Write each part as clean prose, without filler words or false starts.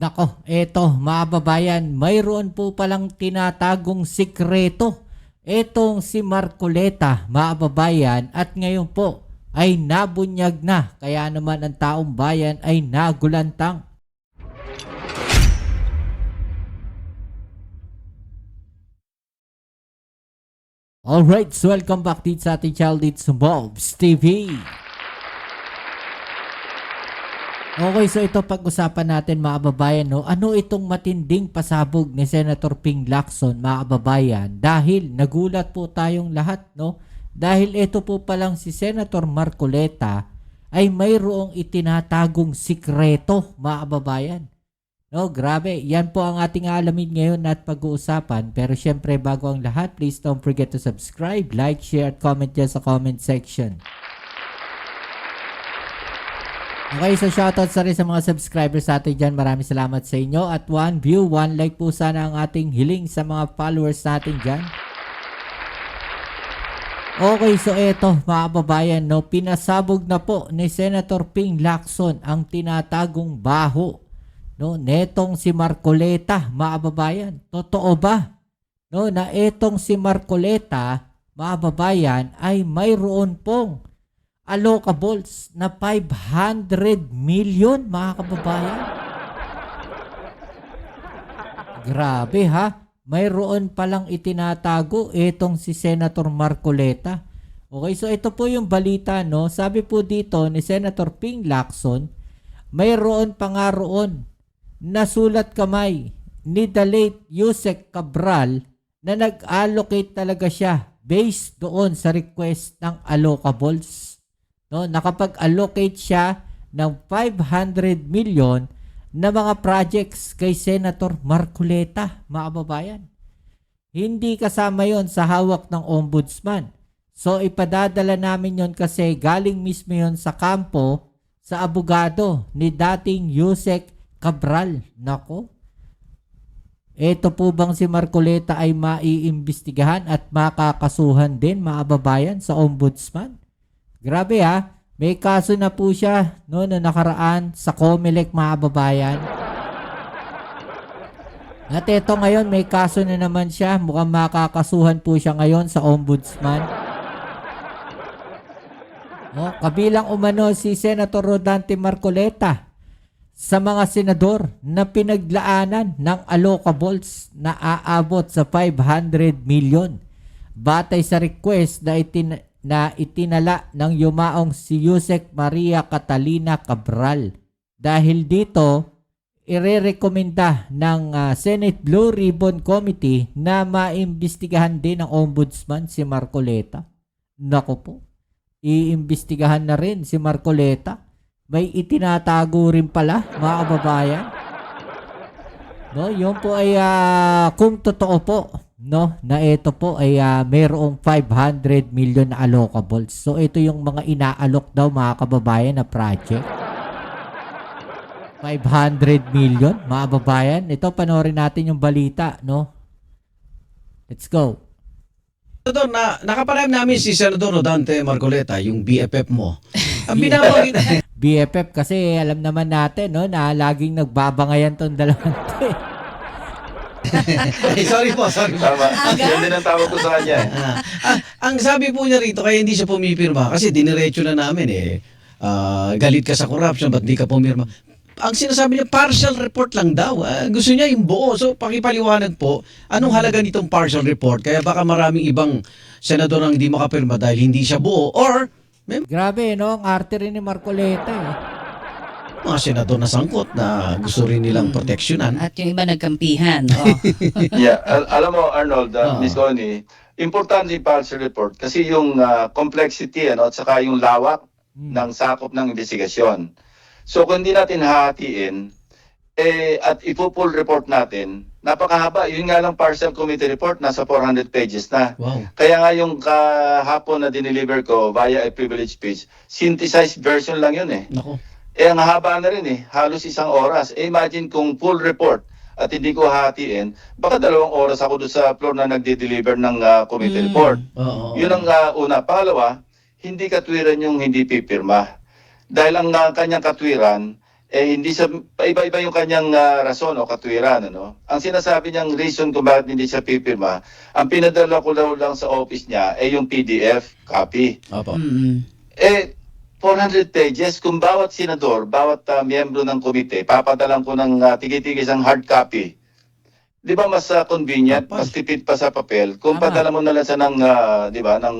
Nako, eto mga babayan, mayroon po palang tinatagong sikreto. Etong si Marcoleta, mga babayan, at ngayon po ay nabunyag na. Kaya naman ang taong bayan ay nagulantang. Alright, so welcome back dito sa ating channel dito sa Bobs TV. Okay, so ito pag-usapan natin mga kababayan, no? Ano itong matinding pasabog ni Senator Ping Lacson, mga kababayan? Dahil nagulat po tayong lahat, no? Dahil ito po palang si Senator Marcoleta ay mayroong itinatagong sikreto, mga kababayan. No, grabe. Yan po ang ating alamin ngayon at pag-uusapan. Pero syempre, bago ang lahat, please don't forget to subscribe, like, share, at comment dyan sa comment section. Okay, so shoutout sa rin sa mga subscribers natin dyan. Maraming salamat sa inyo. At 1 view, 1 like po sana ang ating hiling sa mga followers natin dyan. Okay, so eto mga kababayan, no, pinasabog na po ni Senator Ping Lacson ang tinatagong baho, no, netong si Marcoleta, mga kababayan. Totoo ba, no, na etong si Marcoleta, mga kababayan, ay mayroon pong allocables na 500 million, mga kababayan? Grabe ha. Mayroon palang itinatago itong si Senator Marcoleta. Okay, so ito po yung balita, no? Sabi po dito ni Senator Ping Lacson, mayroon pa nga roon na sulat kamay ni the late Yusek Cabral na nag-allocate talaga siya based doon sa request ng allocables. No, nakapag-allocate siya ng 500 million na mga projects kay Senator Marcoleta, mga kababayan. Hindi kasama yon sa hawak ng ombudsman. So ipadadala namin yon kasi galing mismo yon sa kampo sa abogado ni dating Yusek Cabral. Nako, eto po bang si Marcoleta ay maiimbestigahan at makakasuhan din, mga kababayan, sa ombudsman? Grabe ha, may kaso na po siya no, na nakaraan sa COMELEC, mga kababayan. At ito ngayon, may kaso na naman siya. Mukhang makakasuhan po siya ngayon sa ombudsman. No, kabilang umano si Senator Rodante Marcoleta sa mga senador na pinaglaanan ng allocables na aabot sa 500 million. Batay sa request na itinala ng yumaong si Yusek Maria Catalina Cabral. Dahil dito, irerekomenda ng Senate Blue Ribbon Committee na maimbestigahan din ng ombudsman si Marcoleta. Naku po, iimbestigahan na rin si Marcoleta. May itinatago rin pala, mga kababayan. No, yun po ay kung totoo po, no, na ito po ay mayroong 500 million na allocables. So ito yung mga inaalok daw, mga kababayan, na project. 500 million, mga kababayan. Ito, panoorin natin yung balita, no? Let's go. Senador, nakaparehab namin si Senador Rodante Marcoleta, yung BFF mo. Ang binabanggit BFF kasi alam naman natin, no, na laging nagbabangayan tong dalawang to. sorry po. Tama. Yan din ang tawag ko sa kanya. Ang sabi po niya rito, kaya hindi siya pumipirma kasi diniretso na namin galit ka sa corruption, ba't di ka pumirma? Ang sinasabi niya, partial report lang daw. Gusto niya yung buo. So, pakipaliwanag po, anong halaga nitong partial report? Kaya baka maraming ibang senador ang hindi makapirma dahil hindi siya buo or Grabe, no? Ang arte rin ni Marcoleta, eh. mga senador na sangkot na gusto rin nilang proteksyonan. At yung iba nagkampihan. Oh. Yeah, alam mo Arnold, Miss Connie, importante yung partial report kasi yung complexity at saka yung lawak ng sakop ng investigasyon. So kung hindi natin hahatiin at ipo-full report natin, napakahaba. Yun nga lang partial committee report, nasa 400 pages na. Wow. Kaya nga yung kahapon na dineliver ko via a privilege speech, synthesized version lang yun eh. Nako. Ang haba na rin eh, halos 1 oras. Imagine kung full report at hindi ko hatiin, baka 2 oras ako doon sa floor na nagde-deliver ng committee report. Oo. Yun ang una. Pangalawa, hindi katwiran yung hindi pipirma. Dahil ang kanyang katwiran, hindi sa iba-iba yung kanyang rason o katwiran, ano. Ang sinasabi niyang reason kung bakit hindi siya pipirma, ang pinadala ko daw lang sa office niya ay yung PDF copy. Opo. Mm-mm. 400 pages, kung bawat senador, bawat miyembro ng komite, papadalan ko ng tigi-tigis ang hard copy. Di ba mas convenient, Kapal. mas tipid pa sa papel kung Tama. padala mo na lang siya ng, di ba, ng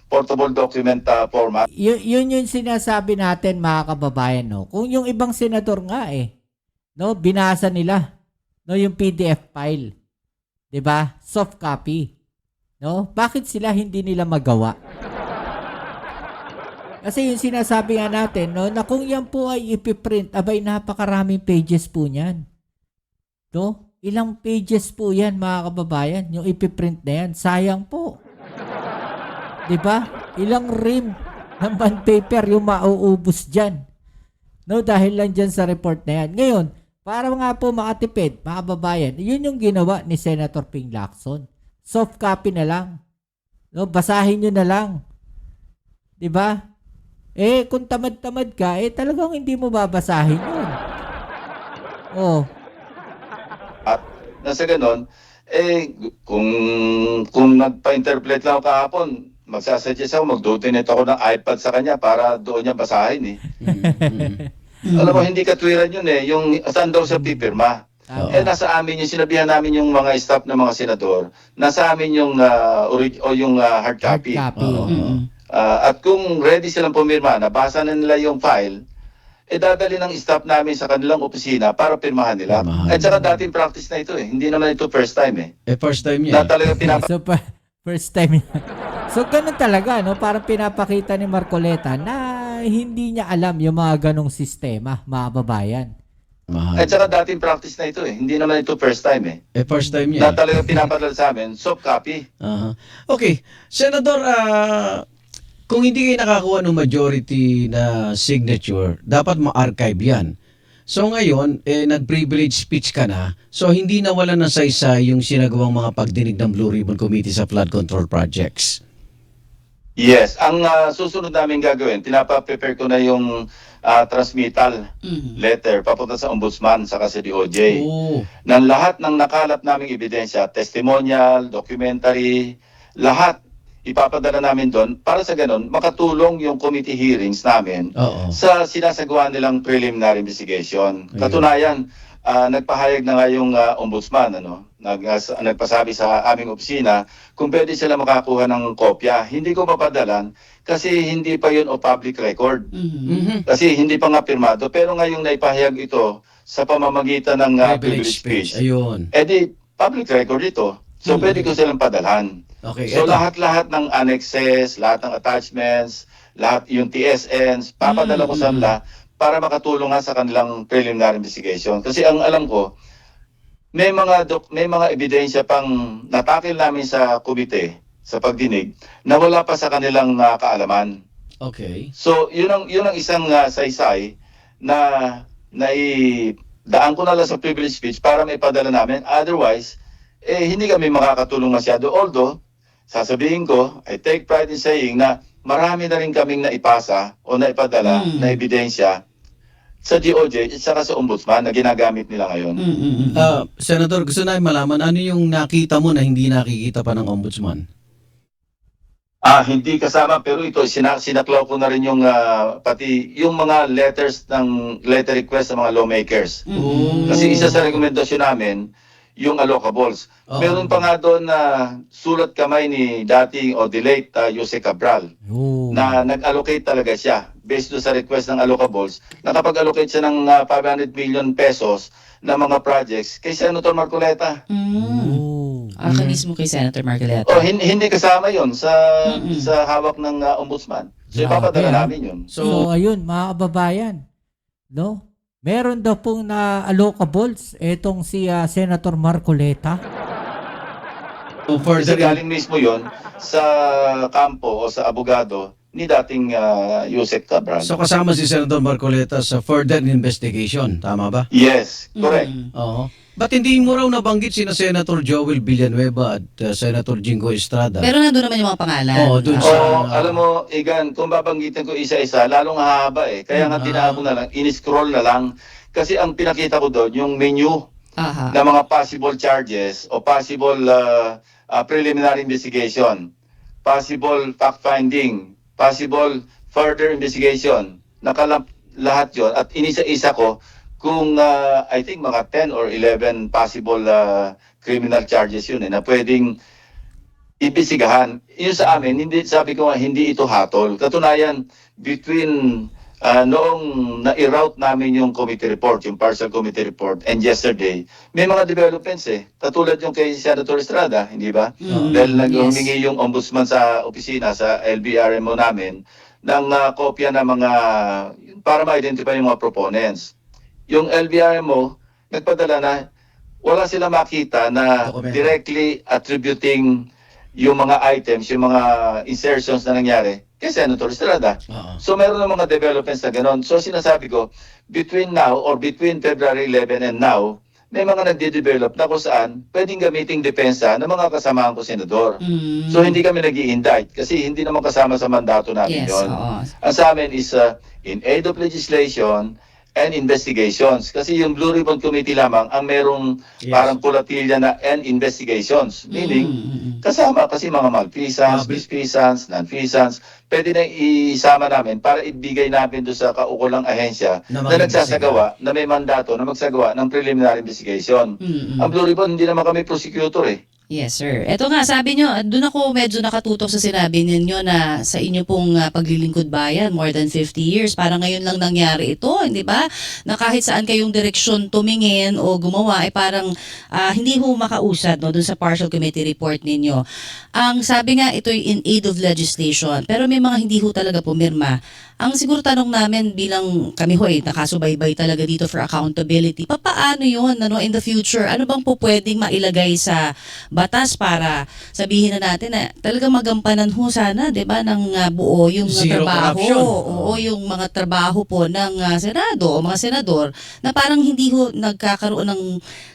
portable document format. Yun yung sinasabi natin mga kababayan, no? Kung yung ibang senador nga no, binasa nila, no, yung PDF file. 'Di ba? Soft copy. No? Bakit sila hindi nila magawa? Kasi yung sinasabi nga natin, no, na kung yan po ay ipiprint, abay napakaraming pages po niyan. No? Ilang pages po yan mga kababayan, yung ipiprint na yan. Sayang po. 'Di ba? Ilang rim ng bond paper yung mauubos diyan. No, dahil lang diyan sa report na yan. Ngayon, para nga po makatipid, mga kababayan, yun yung ginawa ni Senator Ping Lacson. Soft copy na lang. No, basahin nyo na lang. 'Di ba? Kung tamad-tamad ka, talagang hindi mo babasahin yun. Oh, At nasa ganon, kung nagpa-interpret lang ako kahapon, magsasuggest ako, mag-donate ako ng iPad sa kanya para doon niya basahin Alam mo, hindi katwiran yun yung saan daw siya pipirma. tama. Nasa amin yung sinabihan namin yung mga staff ng mga senador, nasa amin yung hard Hard copy. copy. Oo. Mm-mm. At kung ready silang pumirma, nabasa na nila yung file, dadali ng staff namin sa kanilang opisina para pirmahan nila. Pirmahan. At saka dating practice na ito Hindi naman ito first time First time niya. Na talaga So, first time yun. So, ganun talaga, no? Parang pinapakita ni Marcoleta na hindi niya alam yung mga ganong sistema, mga babayan. Mahal. At saka dating practice na ito Hindi naman ito first time First time Na niya. talaga pinapadala sa amin, soft copy. Aha. Okay. Senador, kung hindi kayo nakakuha ng majority na signature, dapat ma-archive yan. So ngayon, nag-privilege speech ka na, so hindi nawala ng saysay yung sinagawang mga pagdinig ng Blue Ribbon Committee sa flood control projects. Yes, ang susunod namin gagawin, pinapa-prepare ko na yung transmittal Mhm. letter papunta sa ombudsman sa sa DOJ. Oo. Ng lahat ng nakalap naming ebidensya, testimonial, documentary, lahat ipapadala namin doon para sa ganun makatulong yung committee hearings namin Oo. sa sinasagawa nilang preliminary investigation. Ayun. Katunayan, nagpahayag na nga yung ombudsman, nagpasabi sa aming opisina kung pwede sila makakuha ng kopya. Hindi ko mapadalan kasi hindi pa yun o public record. Mhm. Mhm. Kasi hindi pa nga pirmado. Pero ngayong naipahayag ito sa pamamagitan ng privilege speech, Ayun. di public record ito. So pwede ko silang padalhan. Okay, So eto. lahat-lahat ng annexes, lahat ng attachments, lahat yung TSNs, papadala ko sa kanila para makatulong nga sa kanilang preliminary investigation. Kasi ang alam ko, may mga ebidensya pang natakil namin sa komite sa pagdinig na wala pa sa kanilang kaalaman. Okay. So yun ang isang saysay na naidaan ko na lang sa privilege speech para may padala namin. Otherwise, hindi kami makakatulong masyado. Although, sasabihin ko, I take pride in saying na marami na rin kaming naipasa o naipadala na ebidensya sa DOJ at saka sa ombudsman na ginagamit nila ngayon. Mm-mm. Senator, gusto namin malaman ano yung nakita mo na hindi nakikita pa ng ombudsman? Hindi kasama pero ito sinaklaw ko na rin yung pati yung mga letter request sa mga lawmakers. Oo. Kasi isa sa rekomendasyon namin yung allocables. Oo. Meron pa nga doon na sulat kamay ni dating o the late Jose Cabral Oh. na nag-allocate talaga siya based doon sa request ng allocables. Nakapag-allocate siya ng 500 million pesos na mga projects kay Senator Marcoleta. Oh. Kalis mo kay Senator Marcoleta. Hindi kasama yon sa Mm-mm. sa hawak ng ombudsman. So Grabe, ipapadala ah. namin yun. So, ayun, mga kababayan, no? Meron daw pong na-allocables etong si Senator Marcoleta. So Kasi further galing mismo yon sa kampo o sa abogado ni dating Yusek Cabral. So kasama si Senator Marcoleta sa further investigation, tama ba? Yes, correct. Oo. Ba't hindi mo raw nabanggit sina Senator Joel Villanueva at Senator Jingo Estrada? Pero nandun naman yung mga pangalan. Oo, dun sa... Alam mo, Igan, kung babanggitin ko isa-isa, lalong hahaba eh. Kaya nga tinako na lang, in-scroll na lang. Kasi ang pinakita ko doon, yung menu Aha. na mga possible charges o possible preliminary investigation, possible fact-finding, possible further investigation. Lahat yon at inisa-isa ko kung I think mga 10 or 11 possible criminal charges yun na pwedeng ibisigahan. Yun sa amin, hindi, sabi ko nga, hindi ito hatol. Katunayan, between noong na-route namin yung committee report, yung partial committee report, and yesterday, may mga developments eh. Katulad yung kay Senator Estrada, hindi ba? Dahil naghumingi yung ombudsman sa opisina, sa LBRMO namin, ng kopya ng mga, para ma-identify yung mga proponents. Yung LBRMO, nagpadala na, wala sila makita na Dokumento. directly attributing yung mga items, yung mga insertions na nangyari kay Senator Estrada. Oo. So meron ng mga developments na gano'n. So sinasabi ko, between now or between February 11 and now, may mga nagde-develop na kung saan pwedeng gamiting depensa ng mga kasamahan ko senador. So hindi kami nag-i-indict kasi hindi naman kasama sa mandato namin Yes, yun. oo. Ang sa amin is in aid of legislation and investigations. Kasi yung Blue Ribbon Committee lamang ang merong Yes. parang kulatilya na and investigations. Meaning, kasama kasi mga malfeasance, misfeasance, non-feasance, pwede na isama namin para ibigay namin doon sa kaukulang ahensya Na na nagsasagawa, na may mandato na magsagawa ng preliminary investigation. Ang Blue Ribbon, hindi naman kami prosecutor eh. Yes, sir. Ito nga, sabi nyo, doon ako medyo nakatutok sa sinabi ninyo na sa inyo pong paglilingkod bayan, more than 50 years, parang ngayon lang nangyari ito, hindi ba? Na kahit saan kayong direksyon tumingin o gumawa, ay parang hindi ho makausad no, doon sa partial committee report ninyo. Ang sabi nga, ito in aid of legislation, pero may mga hindi ho talaga pumirma. Ang siguro tanong namin bilang kami ho nakasubaybay talaga dito for accountability, paano yun in the future? Ano bang po pwedeng mailagay sa batas para sabihin na natin na talagang magampanan ho sana, 'di ba, ng buo yung Zero trabaho. corruption. Oo, yung mga trabaho po ng Senado o mga senador na parang hindi ho nagkakaroon ng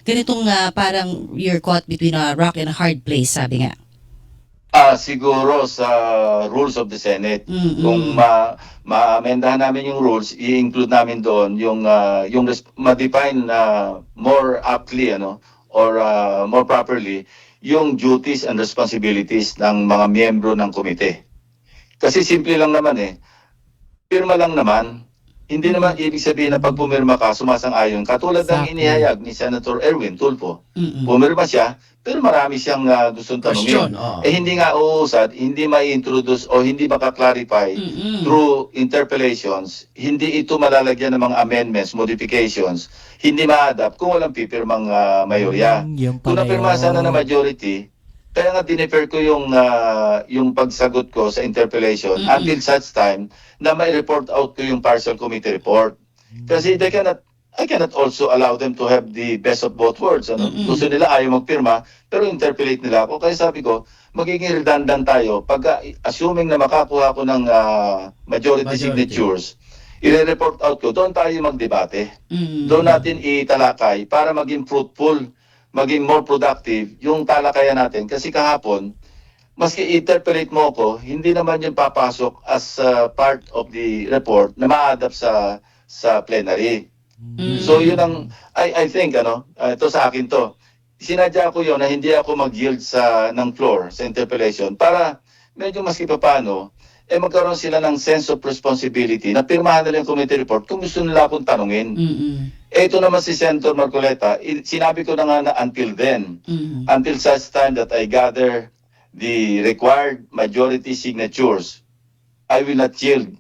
ganitong parang you're caught between a rock and a hard place, sabi nga. Siguro sa rules of the Senate. Mm-mm. Kung ma-amendahan namin yung rules, i-include namin doon yung ma-define more aptly or more properly yung duties and responsibilities ng mga miyembro ng komite. Kasi simple lang naman pirma lang naman. Hindi naman ibig sabihin na pag pumirma ka, sumasang-ayon. Katulad ng Exactly. inihayag ni Senator Erwin Tulfo. Mm-mm. Pumirma siya, pero marami siyang gustong Question. tanungin. Oo. Hindi nga uusad, hindi mai-introduce o hindi makaklarify Mm-mm. through interpellations, hindi ito malalagyan ng mga amendments, modifications, hindi ma-adapt kung walang pipirmang mayorya. Yung Kung pala napirma sana na majority, kaya nga dinefer ko yung pagsagot ko sa interpellation until such time na may report out ko yung partial committee report. Kasi I cannot also allow them to have the best of both worlds. Gusto nila ayaw magpirma, pero interpellate nila ako. Kaya sabi ko, magiging redundant tayo. Pag assuming na makakuha ko ng majority signatures, i-report out ko, doon tayo magdebate. Doon natin italakay para maging fruitful, maging more productive yung talakayan natin. Kasi kahapon, maski interpellate mo ko, hindi naman yung papasok as part of the report na ma-adapt sa plenary. So yun ang, I think, ito sa akin to, sinadya ko yun na hindi ako mag-yield ng floor sa interpellation para medyo maski pa paano, magkaroon sila ng sense of responsibility na pirmahan nila yung committee report kung gusto nila akong tanungin. Ito naman si Senator Marcoleta, sinabi ko na nga na until then, until such time that I gather the required majority signatures, I will not yield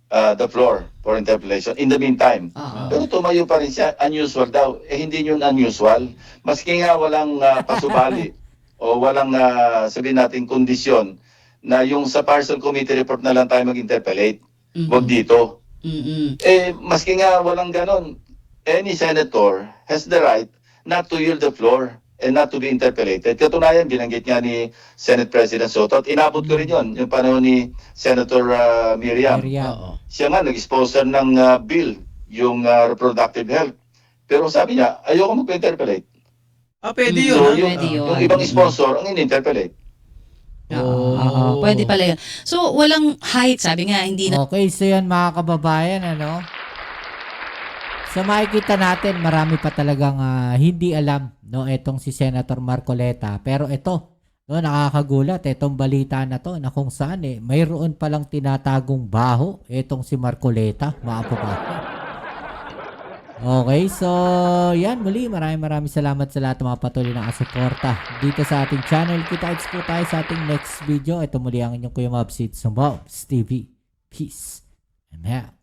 the floor for interpellation. In the meantime, pero tumayo pa rin siya, unusual daw. Hindi yun unusual. Maski nga walang pasubali o walang sabihin natin kondisyon na yung sa partial committee report na lang tayo mag-interpellate. Wag dito. Maski nga walang ganon, any senator has the right not to yield the floor and not to be interpolated. Katunayan, binanggit nga ni Senate President Soto at inabot ko rin yun, yung panahon ni Senator Miriam. Oo. Siya nga nag-sponsor ng bill, yung reproductive health. Pero sabi niya, ayoko mag-interpolate. Pwede yun. So, ha? yung, Pwede yun. yung ibang sponsor, ang in-interpolate. Oo, pwede pala yun. So, walang height, sabi nga, hindi na Okay, so yan mga kababayan, ano? So makikita natin, marami pa talagang hindi alam, no, etong si Senator Marcoleta. Pero ito, no, nakakagulat, etong balita na to, na kung saan mayroon palang tinatagong baho, etong si Marcoleta, mga kababayan. Okay, so yan, muli, maraming salamat sa lahat ng mga patuloy na kasuporta dito sa ating channel. Kita-kits po tayo sa ating next video. Ito muli ang inyong Kuya Mobs, it's Mobs TV. Peace and out.